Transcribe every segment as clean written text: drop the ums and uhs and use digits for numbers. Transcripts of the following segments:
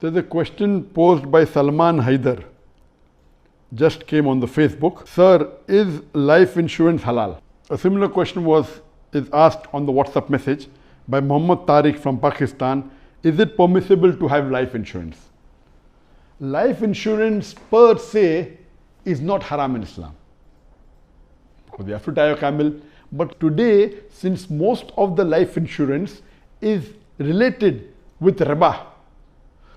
There's a question posed by Salman Haidar. Just came on the Facebook. Sir, is life insurance halal? A similar question is asked on the WhatsApp message by Muhammad Tariq from Pakistan. Is it permissible to have life insurance? Life insurance per se is not haram in Islam, because you have to tie a camel. But today, since most of the life insurance is related with riba,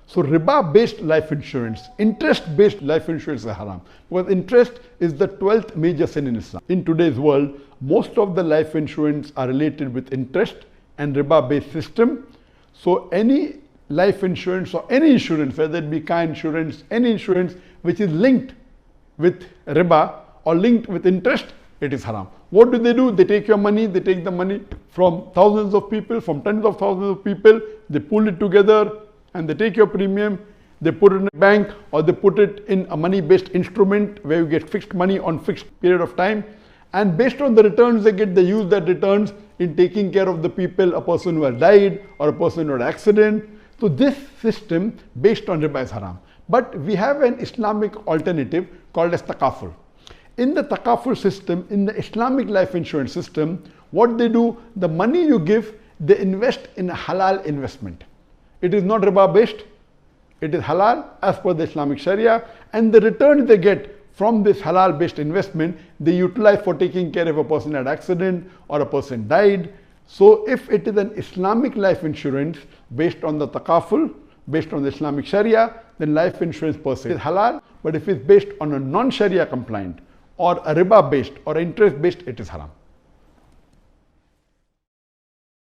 so riba-based life insurance, interest-based life insurance is haram. Because interest is the 12th major sin in Islam. In today's world, most of the life insurance are related with interest and riba-based system. So any life insurance or any insurance, whether it be car insurance, any insurance which is linked with riba or linked with interest, it is haram. What do? They take your money, they take the money from thousands of people, from tens of thousands of people, they pull it together and they take your premium, they put it in a bank or they put it in a money-based instrument where you get fixed money on fixed period of time. And based on the returns they get, they use that returns in taking care of the people, a person who has died or a person who had an accident. So this system based on riba is haram. But we have an Islamic alternative called as takaful. In the takaful system, in the Islamic life insurance system, what they do, the money you give, they invest in a halal investment. It is not riba based, it is halal as per the Islamic Sharia, and the returns they get from this halal based investment, they utilize for taking care of a person had an accident or a person died. So if it is an Islamic life insurance based on the takaful, based on the Islamic Sharia, then life insurance per se is halal. But if it's based on a non-Sharia compliant or a riba based or interest based, it is haram.